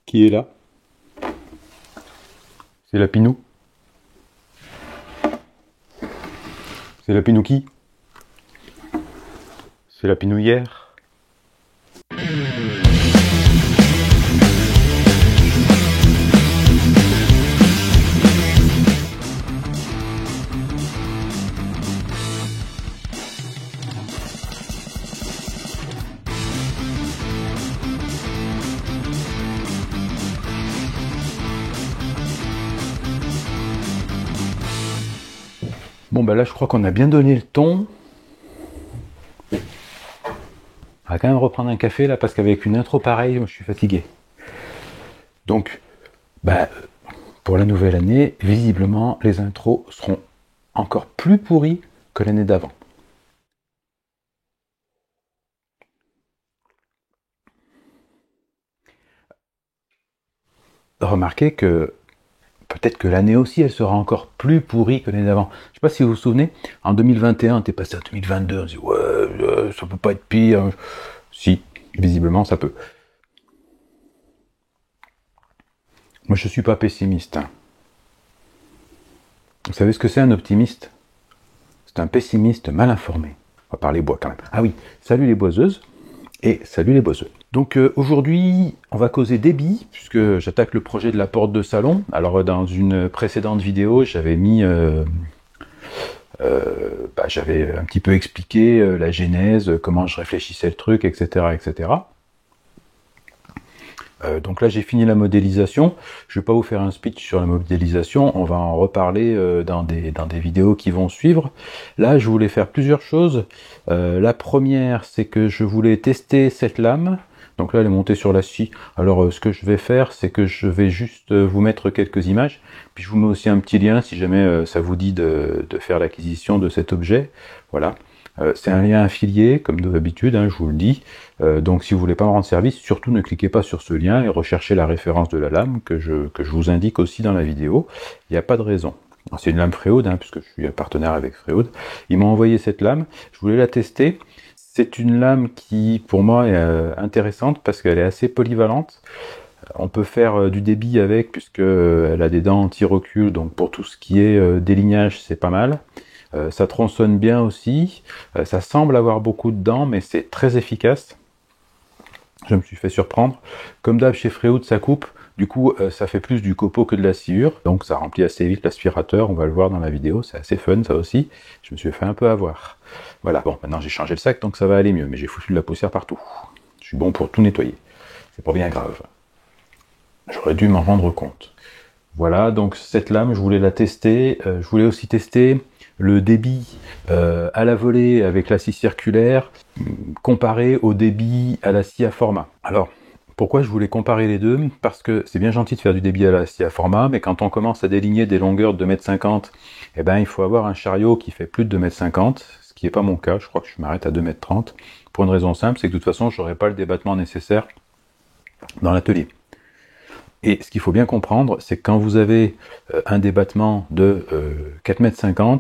Qui est là? C'est la Pinou. C'est la Pinou qui? C'est la Pinouillère. Bon bah là je crois qu'on a bien donné le ton. On va quand même reprendre un café là parce qu'avec une intro pareille, moi je suis fatigué. Donc, pour la nouvelle année, visiblement les intros seront encore plus pourries que l'année d'avant. Remarquez que peut-être que l'année aussi, elle sera encore plus pourrie que l'année d'avant. Je sais pas si vous vous souvenez, en 2021, on était passé à 2022, on se dit ouais, ça peut pas être pire. Si, visiblement, ça peut. Moi, je suis pas pessimiste. Hein. Vous savez ce que c'est un optimiste? C'est un pessimiste mal informé. On va parler bois quand même. Ah oui, salut les boiseuses et salut les boiseux. Donc aujourd'hui, on va causer débit, puisque j'attaque le projet de la porte de salon. Alors dans une précédente vidéo, j'avais mis... j'avais un petit peu expliqué la genèse, comment je réfléchissais le truc, etc. etc. Donc là j'ai fini la modélisation. Je ne vais pas vous faire un speech sur la modélisation, on va en reparler dans des vidéos qui vont suivre. Là je voulais faire plusieurs choses. La première c'est que je voulais tester cette lame. Donc là elle est montée sur la scie. Alors ce que je vais faire c'est que je vais juste vous mettre quelques images. Puis je vous mets aussi un petit lien si jamais ça vous dit de faire l'acquisition de cet objet. Voilà. C'est un lien affilié, comme d'habitude, hein, je vous le dis. Donc si vous voulez pas me rendre service, surtout ne cliquez pas sur ce lien et recherchez la référence de la lame que je vous indique aussi dans la vidéo. Il n'y a pas de raison. C'est une lame Freud, hein, puisque je suis partenaire avec Freud. Ils m'ont envoyé cette lame, je voulais la tester. C'est une lame qui, pour moi, est intéressante parce qu'elle est assez polyvalente. On peut faire du débit avec, puisqu'elle a des dents anti-recul, donc pour tout ce qui est délignage, c'est pas mal. Ça tronçonne bien aussi, ça semble avoir beaucoup de dents, mais c'est très efficace. Je me suis fait surprendre. Comme d'hab chez Freud, ça coupe. Du coup, ça fait plus du copeau que de la sciure. Donc ça remplit assez vite l'aspirateur. On va le voir dans la vidéo. C'est assez fun, ça aussi. Je me suis fait un peu avoir. Voilà. Bon, maintenant j'ai changé le sac, donc ça va aller mieux. Mais j'ai foutu de la poussière partout. Je suis bon pour tout nettoyer. C'est pas bien grave. J'aurais dû m'en rendre compte. Voilà, donc cette lame, je voulais la tester. Je voulais aussi tester le débit à la volée avec la scie circulaire comparé au débit à la scie à format. Alors, pourquoi je voulais comparer les deux? Parce que c'est bien gentil de faire du débit à la scie à format, mais quand on commence à déligner des longueurs de 2,50 m, eh ben, il faut avoir un chariot qui fait plus de 2,50 m, ce qui n'est pas mon cas, je crois que je m'arrête à 2,30 m, pour une raison simple, c'est que de toute façon, je n'aurai pas le débattement nécessaire dans l'atelier. Et ce qu'il faut bien comprendre, c'est que quand vous avez un débattement de 4,50 m,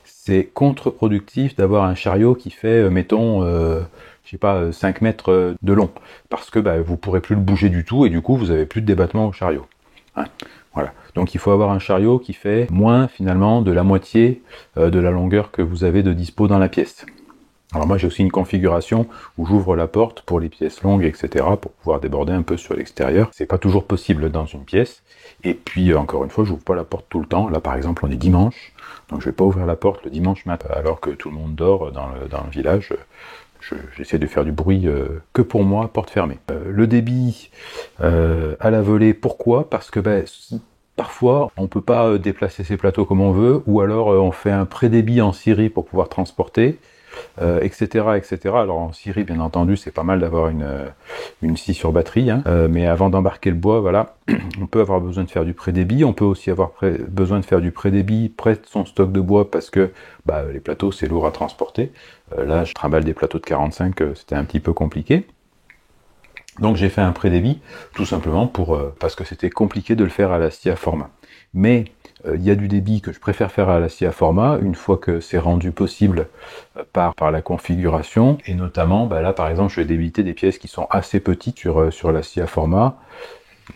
c'est contre-productif d'avoir un chariot qui fait, mettons, je sais pas, 5 mètres de long. Parce que vous pourrez plus le bouger du tout et du coup, vous avez plus de débattement au chariot. Hein, voilà. Donc il faut avoir un chariot qui fait moins, finalement, de la moitié de la longueur que vous avez de dispo dans la pièce. Alors moi j'ai aussi une configuration où j'ouvre la porte pour les pièces longues, etc. pour pouvoir déborder un peu sur l'extérieur. C'est pas toujours possible dans une pièce. Et puis encore une fois, j'ouvre pas la porte tout le temps. Là par exemple on est dimanche, donc je vais pas ouvrir la porte le dimanche matin alors que tout le monde dort dans le village. J'essaie de faire du bruit que pour moi, porte fermée. Le débit à la volée, pourquoi? Parce que parfois, on peut pas déplacer ses plateaux comme on veut, ou alors on fait un pré-débit en scierie pour pouvoir transporter. Etc., etc. Alors en scierie, bien entendu, c'est pas mal d'avoir une scie sur batterie, hein. Mais avant d'embarquer le bois, voilà, on peut avoir besoin de faire du pré-débit. On peut aussi avoir besoin de faire du pré-débit près de son stock de bois parce que les plateaux, c'est lourd à transporter. Là, je trimballe des plateaux de 45, c'était un petit peu compliqué. Donc j'ai fait un pré-débit, tout simplement parce que c'était compliqué de le faire à la scie à format. Mais il y a du débit que je préfère faire à la scie à format, une fois que c'est rendu possible par la configuration. Et notamment, là par exemple, je vais débiter des pièces qui sont assez petites sur la scie à format.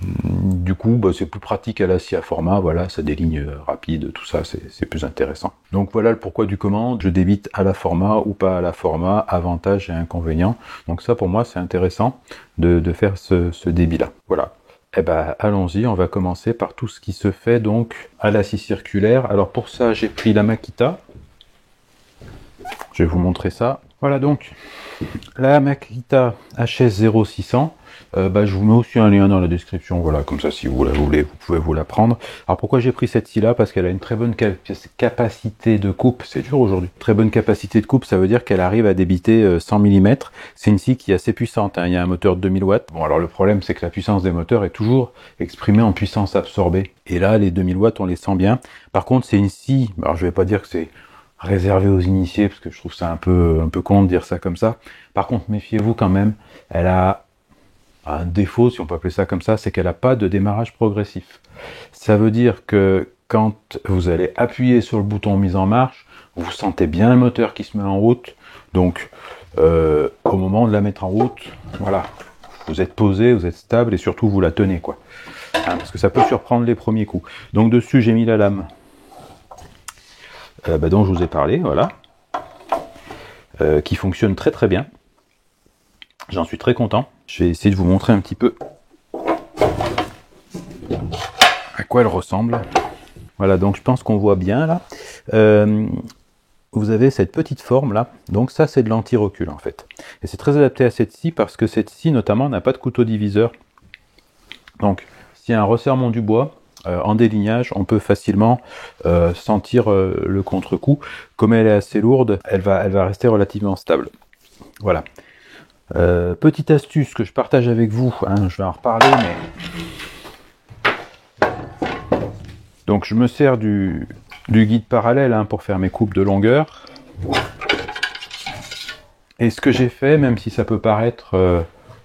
Du coup, bah, c'est plus pratique à la scie à format, voilà, ça des lignes rapides, tout ça, c'est plus intéressant. Donc voilà le pourquoi du comment, je débite à la format ou pas à la format, avantages et inconvénients. Donc ça pour moi c'est intéressant de faire ce débit-là. Voilà. Eh ben allons-y, on va commencer par tout ce qui se fait donc à la scie circulaire. Alors pour ça j'ai pris la Makita. Je vais vous montrer ça. Voilà donc la Makita HS0600. Je vous mets aussi un lien dans la description, voilà, comme ça si vous la voulez, vous pouvez vous la prendre. Alors pourquoi j'ai pris cette scie là? Parce qu'elle a une très bonne capacité de coupe, c'est dur aujourd'hui. Très bonne capacité de coupe, ça veut dire qu'elle arrive à débiter 100 mm. C'est une scie qui est assez puissante, hein. Il y a un moteur de 2000 watts. Bon alors le problème c'est que la puissance des moteurs est toujours exprimée en puissance absorbée. Et là les 2000 watts on les sent bien. Par contre c'est une scie, alors je vais pas dire que c'est réservé aux initiés, parce que je trouve ça un peu con de dire ça comme ça. Par contre méfiez-vous quand même, elle a un défaut, si on peut appeler ça comme ça, c'est qu'elle n'a pas de démarrage progressif. Ça veut dire que quand vous allez appuyer sur le bouton mise en marche, vous sentez bien le moteur qui se met en route. Donc, au moment de la mettre en route, voilà, vous êtes posé, vous êtes stable et surtout vous la tenez, quoi. Hein, parce que ça peut surprendre les premiers coups. Donc dessus, j'ai mis la lame dont je vous ai parlé, voilà, qui fonctionne très très bien. J'en suis très content. Je vais essayer de vous montrer un petit peu à quoi elle ressemble. Voilà, donc je pense qu'on voit bien là. Vous avez cette petite forme là. Donc ça, c'est de l'anti-recul en fait. Et c'est très adapté à cette scie parce que cette scie notamment n'a pas de couteau diviseur. Donc s'il y a un resserrement du bois, en délignage, on peut facilement sentir le contre-coup. Comme elle est assez lourde, elle va rester relativement stable. Voilà. Petite astuce que je partage avec vous, hein, je vais en reparler, mais donc je me sers du guide parallèle hein, pour faire mes coupes de longueur. Et ce que j'ai fait, même si ça peut paraître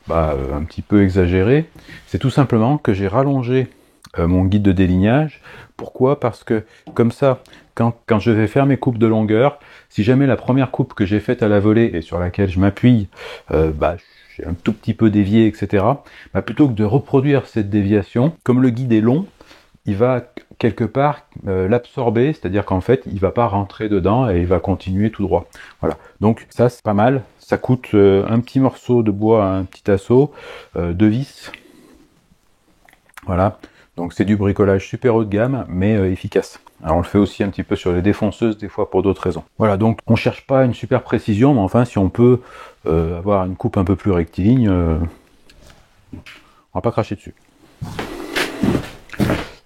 un petit peu exagéré, c'est tout simplement que j'ai rallongé mon guide de délignage. Pourquoi? Parce que comme ça, quand je vais faire mes coupes de longueur, si jamais la première coupe que j'ai faite à la volée et sur laquelle je m'appuie, j'ai un tout petit peu dévié, etc., plutôt que de reproduire cette déviation, comme le guide est long, il va quelque part l'absorber, c'est-à-dire qu'en fait, il va pas rentrer dedans et il va continuer tout droit. Voilà. Donc ça, c'est pas mal. Ça coûte un petit morceau de bois, un petit assaut, 2 vis. Voilà. Donc c'est du bricolage super haut de gamme, mais efficace. Alors on le fait aussi un petit peu sur les défonceuses, des fois pour d'autres raisons. Voilà, donc on cherche pas une super précision, mais enfin si on peut avoir une coupe un peu plus rectiligne, on va pas cracher dessus.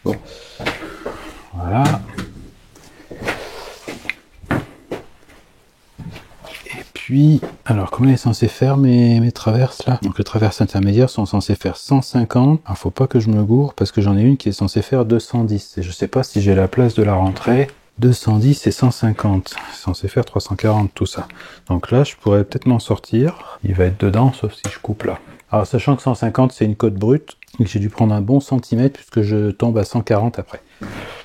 Bon, voilà. Puis, alors comment elle est censée faire mes traverses là? Donc les traverses intermédiaires sont censées faire 150. Alors faut pas que je me gourre parce que j'en ai une qui est censée faire 210. Et je sais pas si j'ai la place de la rentrée. 210 et 150. C'est censé faire 340 tout ça. Donc là je pourrais peut-être m'en sortir. Il va être dedans sauf si je coupe là. Alors sachant que 150 c'est une cote brute. Et que j'ai dû prendre un bon centimètre puisque je tombe à 140 après.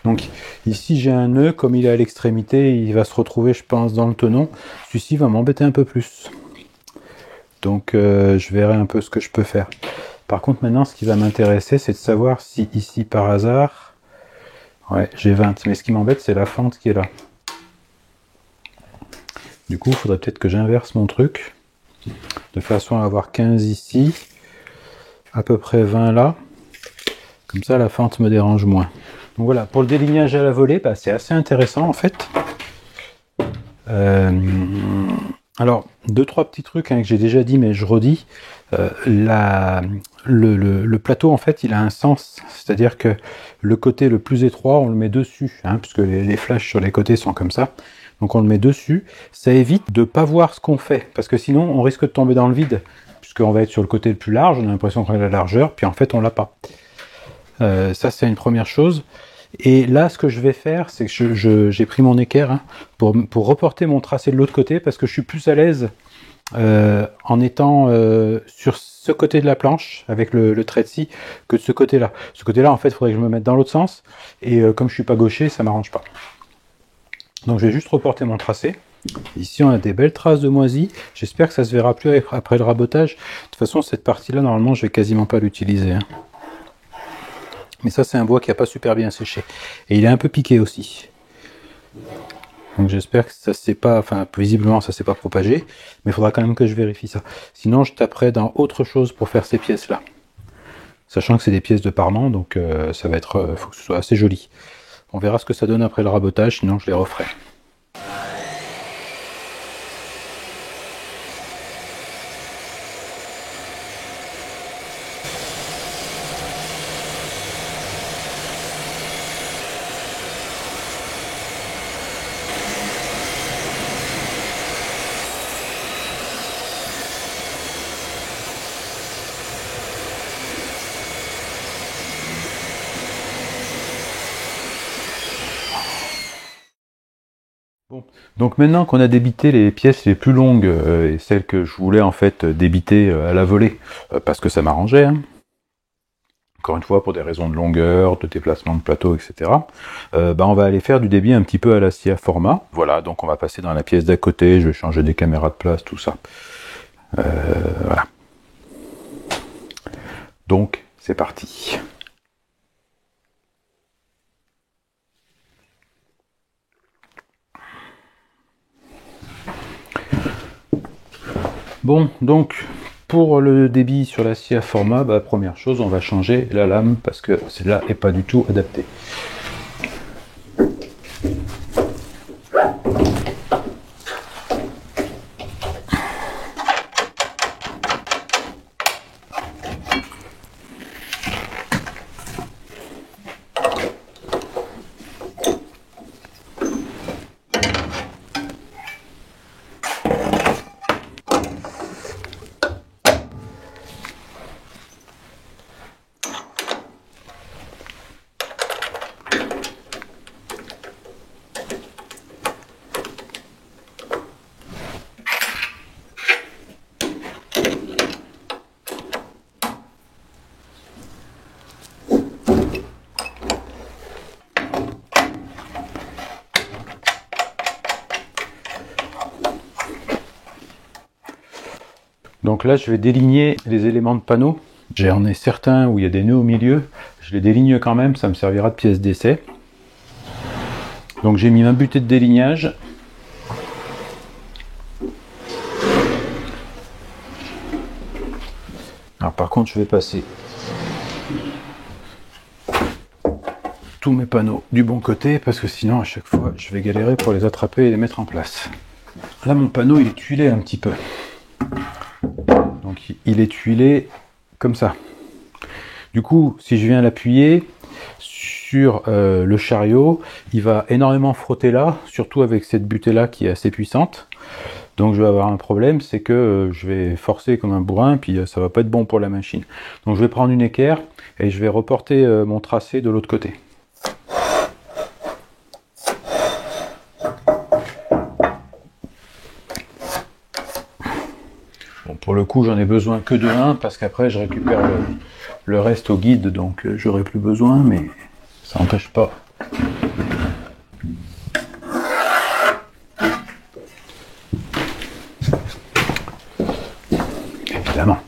Donc ici j'ai un nœud, comme il est à l'extrémité, il va se retrouver je pense dans le tenon. Celui-ci va m'embêter un peu plus. Donc je verrai un peu ce que je peux faire. Par contre maintenant ce qui va m'intéresser c'est de savoir si ici par hasard, ouais j'ai 20, mais ce qui m'embête c'est la fente qui est là. Du coup il faudrait peut-être que j'inverse mon truc, de façon à avoir 15 ici, à peu près 20 là. Comme ça la fente me dérange moins. Donc voilà, pour le délignage à la volée, c'est assez intéressant en fait. Alors, 2-3 petits trucs que j'ai déjà dit, mais je redis. Le plateau, en fait, il a un sens. C'est-à-dire que le côté le plus étroit, on le met dessus, hein, puisque les flashs sur les côtés sont comme ça. Donc on le met dessus. Ça évite de ne pas voir ce qu'on fait, parce que sinon, on risque de tomber dans le vide, puisqu'on va être sur le côté le plus large, on a l'impression qu'on a la largeur, puis en fait, on l'a pas. Ça c'est une première chose. Et là ce que je vais faire c'est que j'ai pris mon équerre hein, pour reporter mon tracé de l'autre côté parce que je suis plus à l'aise en étant sur ce côté de la planche avec le trait de scie que de ce côté là. Ce côté là en fait il faudrait que je me mette dans l'autre sens et comme je suis pas gaucher ça m'arrange pas. Donc je vais juste reporter mon tracé. Ici on a des belles traces de moisie, j'espère que ça se verra plus après le rabotage. De toute façon cette partie là normalement je vais quasiment pas l'utiliser hein. Mais ça, c'est un bois qui n'a pas super bien séché. Et il est un peu piqué aussi. Donc j'espère que ça s'est pas, enfin visiblement ça s'est pas propagé, mais il faudra quand même que je vérifie ça. Sinon je taperai dans autre chose pour faire ces pièces là. Sachant que c'est des pièces de parement, donc ça va être, faut que ce soit assez joli. On verra ce que ça donne après le rabotage, sinon je les referai. Bon. Donc maintenant qu'on a débité les pièces les plus longues et celles que je voulais en fait débiter à la volée, parce que ça m'arrangeait, hein. Encore une fois pour des raisons de longueur, de déplacement de plateau, etc. On va aller faire du débit un petit peu à la scie format. Voilà, donc on va passer dans la pièce d'à côté, je vais changer des caméras de place, tout ça. Voilà. Donc c'est parti. Bon, donc pour le débit sur la scie à format, première chose, on va changer la lame parce que celle-là n'est pas du tout adaptée. Donc là, je vais déligner les éléments de panneau. J'en ai certains où il y a des nœuds au milieu. Je les déligne quand même, ça me servira de pièce d'essai. Donc j'ai mis ma butée de délignage. Alors par contre, je vais passer tous mes panneaux du bon côté parce que sinon à chaque fois, je vais galérer pour les attraper et les mettre en place. Là, mon panneau, il est tuilé un petit peu. Donc il est tuilé comme ça. Du coup, si je viens l'appuyer sur le chariot, il va énormément frotter là, surtout avec cette butée là qui est assez puissante. Donc je vais avoir un problème, c'est que je vais forcer comme un bourrin, puis ça va pas être bon pour la machine. Donc je vais prendre une équerre et je vais reporter mon tracé de l'autre côté. Bon, pour le coup, j'en ai besoin que de un, parce qu'après je récupère le reste au guide, donc j'aurai plus besoin, mais ça n'empêche pas. Évidemment.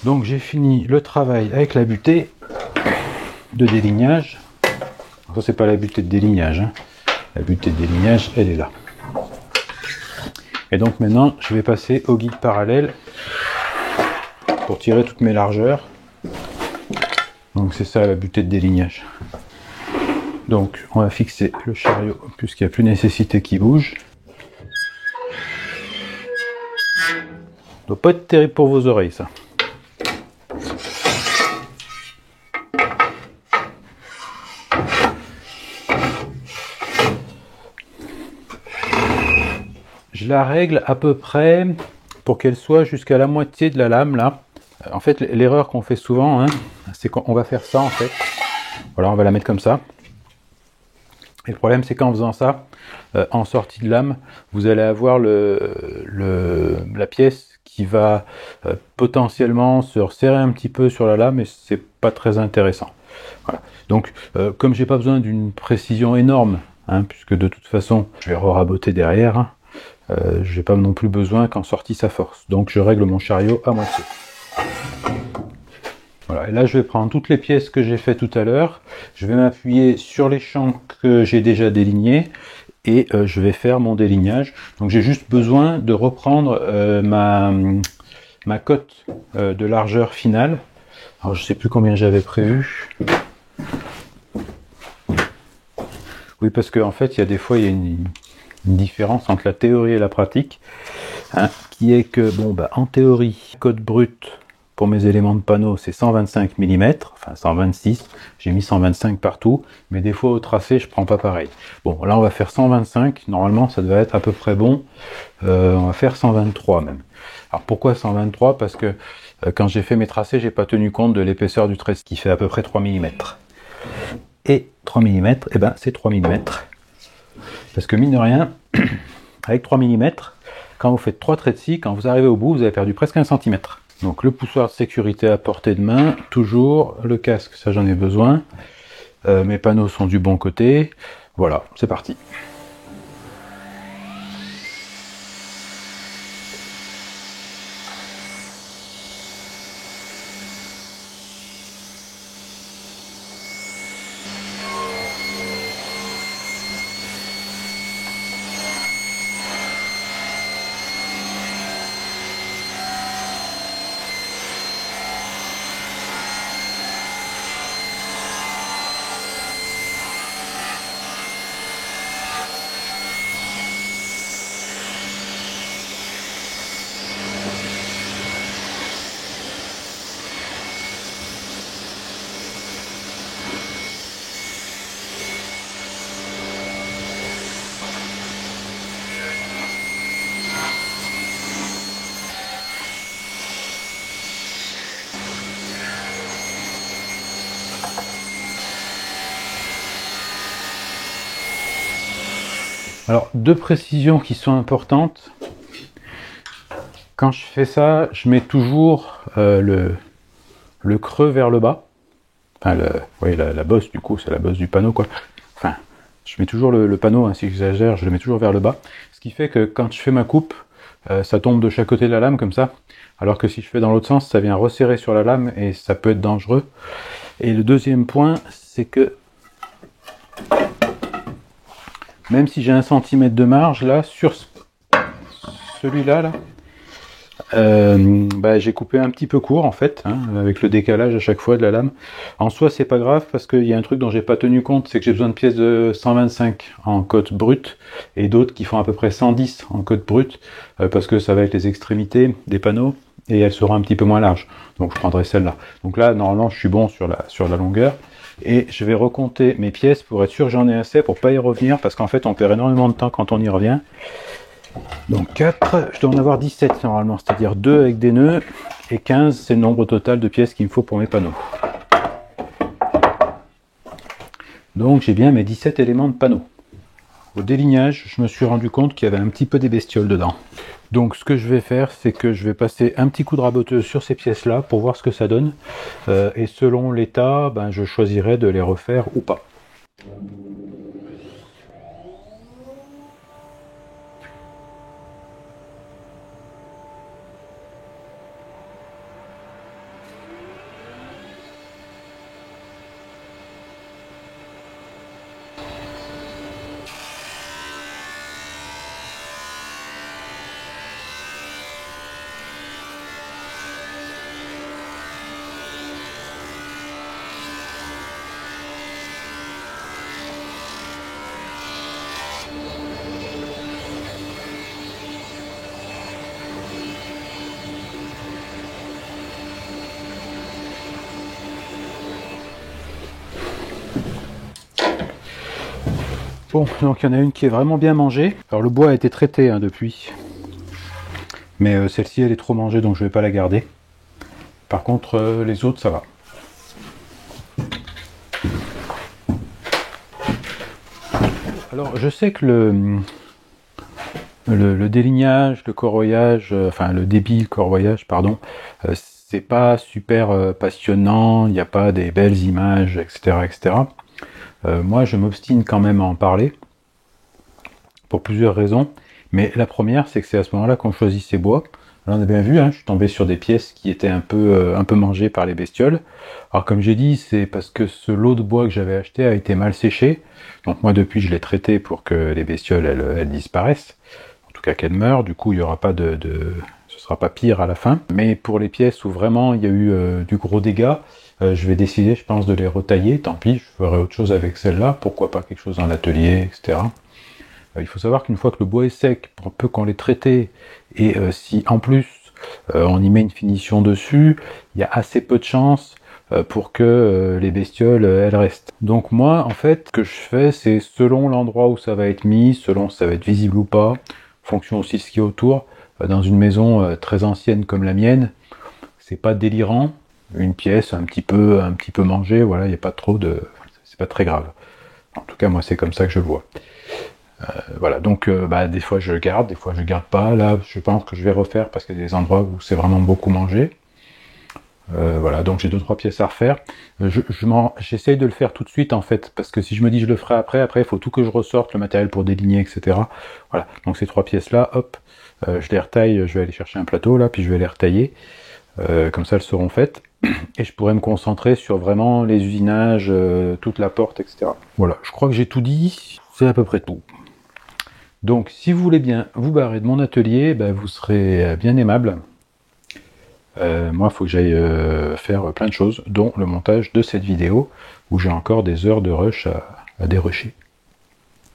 Donc j'ai fini le travail avec la butée de délignage. Ça c'est pas la butée de délignage, hein. La butée de délignage, elle est là. Et donc maintenant, je vais passer au guide parallèle pour tirer toutes mes largeurs. Donc c'est ça la butée de délignage. Donc on va fixer le chariot puisqu'il n'y a plus nécessité qu'il bouge. Ça doit pas être terrible pour vos oreilles ça. Je la règle à peu près pour qu'elle soit jusqu'à la moitié de la lame là. En fait l'erreur qu'on fait souvent, hein, c'est qu'on va faire ça en fait. Voilà, on va la mettre comme ça. Et le problème c'est qu'en faisant ça, en sortie de lame, vous allez avoir la pièce qui va potentiellement se resserrer un petit peu sur la lame et c'est pas très intéressant. Voilà. Donc comme j'ai pas besoin d'une précision énorme, hein, puisque de toute façon je vais raboter derrière, j'ai pas non plus besoin qu'en sortie ça force. Donc je règle mon chariot à moitié. Voilà, et là je vais prendre toutes les pièces que j'ai fait tout à l'heure, je vais m'appuyer sur les champs que j'ai déjà délignés et je vais faire mon délignage. Donc j'ai juste besoin de reprendre ma cote de largeur finale. Alors je sais plus combien j'avais prévu. Oui, parce qu'en fait il y a des fois il y a une différence entre la théorie et la pratique, hein, qui est que bon bah en théorie, cote brute pour mes éléments de panneau c'est 125 mm, enfin 126, j'ai mis 125 partout, mais des fois au tracé je prends pas pareil. Bon là on va faire 125, normalement ça devrait être à peu près bon, on va faire 123 même. Alors pourquoi 123? Parce que quand j'ai fait mes tracés j'ai pas tenu compte de l'épaisseur du trait qui fait à peu près 3 mm. Et 3 mm, et ben c'est 3 mm. Parce que mine de rien, avec 3 mm, quand vous faites 3 traits de scie, quand vous arrivez au bout, vous avez perdu presque 1 cm. Donc le poussoir de sécurité à portée de main, toujours, le casque, ça j'en ai besoin. Mes panneaux sont du bon côté. Voilà, c'est parti. Alors, deux précisions qui sont importantes. Quand je fais ça, je mets toujours le creux vers le bas. Enfin, oui, la bosse, du coup, c'est la bosse du panneau, quoi. Enfin, je mets toujours le panneau, hein, si j'exagère, je le mets toujours vers le bas. Ce qui fait que quand je fais ma coupe, ça tombe de chaque côté de la lame, comme ça. Alors que si je fais dans l'autre sens, ça vient resserrer sur la lame et ça peut être dangereux. Et le deuxième point, c'est que même si j'ai 1 cm de marge, là, sur celui-là, bah, j'ai coupé un petit peu court, en fait, hein, avec le décalage à chaque fois de la lame. En soi, c'est pas grave, parce qu'il y a un truc dont j'ai pas tenu compte, c'est que j'ai besoin de pièces de 125 en cote brute, et d'autres qui font à peu près 110 en cote brute, parce que ça va être les extrémités des panneaux, et elles seront un petit peu moins larges. Donc je prendrai celle-là. Donc là, normalement, je suis bon sur la longueur. Et je vais recompter mes pièces pour être sûr que j'en ai assez pour pas y revenir, parce qu'en fait on perd énormément de temps quand on y revient. Donc 4, je dois en avoir 17 normalement, c'est-à-dire 2 avec des nœuds, et 15 c'est le nombre total de pièces qu'il me faut pour mes panneaux. Donc j'ai bien mes 17 éléments de panneaux. Au délignage, je me suis rendu compte qu'il y avait un petit peu des bestioles dedans. Donc ce que je vais faire, c'est que je vais passer un petit coup de raboteuse sur ces pièces-là pour voir ce que ça donne. Et selon l'état, ben, je choisirai de les refaire ou pas. Bon, donc il y en a une qui est vraiment bien mangée. Alors le bois a été traité hein, depuis. Mais celle-ci elle est trop mangée donc je vais pas la garder. Par contre les autres ça va. Alors je sais que le délignage, le corroyage, enfin le débit, le corroyage, pardon, c'est pas super passionnant, il n'y a pas des belles images, etc. etc. Moi je m'obstine quand même à en parler, pour plusieurs raisons, mais la première c'est que c'est à ce moment-là qu'on choisit ses bois. Là, on a bien vu, hein, je suis tombé sur des pièces qui étaient un peu mangées par les bestioles. Alors comme j'ai dit, c'est parce que ce lot de bois que j'avais acheté a été mal séché, donc moi depuis je l'ai traité pour que les bestioles elles disparaissent. En tout cas qu'elle meurt, du coup il n'y aura pas ce sera pas pire à la fin. Mais pour les pièces où vraiment il y a eu du gros dégât, je vais décider, je pense, de les retailler. Tant pis, je ferai autre chose avec celle-là. Pourquoi pas quelque chose dans l'atelier, etc. Il faut savoir qu'une fois que le bois est sec, pour peu qu'on l'ait traité, et si en plus on y met une finition dessus, il y a assez peu de chances pour que les bestioles elles restent. Donc moi en fait ce que je fais c'est selon l'endroit où ça va être mis, selon si ça va être visible ou pas, fonction aussi de ce qui est autour. Dans une maison très ancienne comme la mienne, c'est pas délirant, une pièce un petit peu mangée, voilà, il n'y a pas trop de, c'est pas très grave. En tout cas moi c'est comme ça que je le vois. Voilà, donc des fois je garde, des fois je garde pas. Là, je pense que je vais refaire parce qu'il y a des endroits où c'est vraiment beaucoup mangé. Voilà, donc j'ai 2-3 pièces à refaire. J'essaye de le faire tout de suite en fait, parce que si je me dis je le ferai après il faut tout que je ressorte le matériel pour déligner, etc. Voilà, donc ces 3 pièces là, hop, je les retaille, je vais aller chercher un plateau là, puis je vais les retailler. Comme ça elles seront faites. Et je pourrais me concentrer sur vraiment les usinages, toute la porte, etc. Voilà, je crois que j'ai tout dit, c'est à peu près tout. Donc, si vous voulez bien vous barrer de mon atelier, vous serez bien aimable. Moi, il faut que j'aille faire plein de choses, dont le montage de cette vidéo, où j'ai encore des heures de rush à dérusher.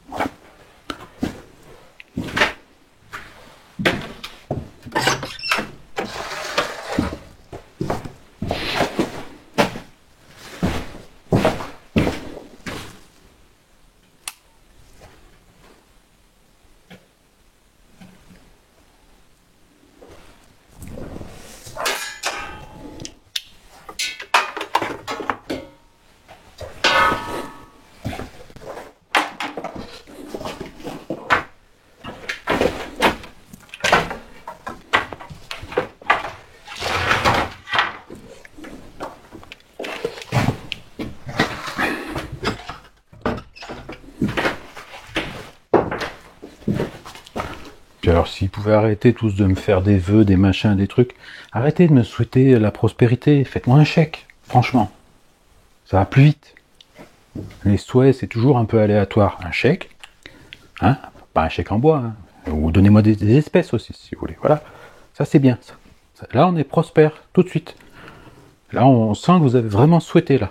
Voilà. Alors s'ils pouvaient arrêter tous de me faire des vœux, des machins, des trucs, arrêtez de me souhaiter la prospérité, faites-moi un chèque, franchement. Ça va plus vite. Les souhaits, c'est toujours un peu aléatoire. Un chèque, hein, pas un chèque en bois, hein, ou donnez-moi des espèces aussi, si vous voulez. Voilà, ça c'est bien. Ça. Là, on est prospère, tout de suite. Là, on sent que vous avez vraiment souhaité, là.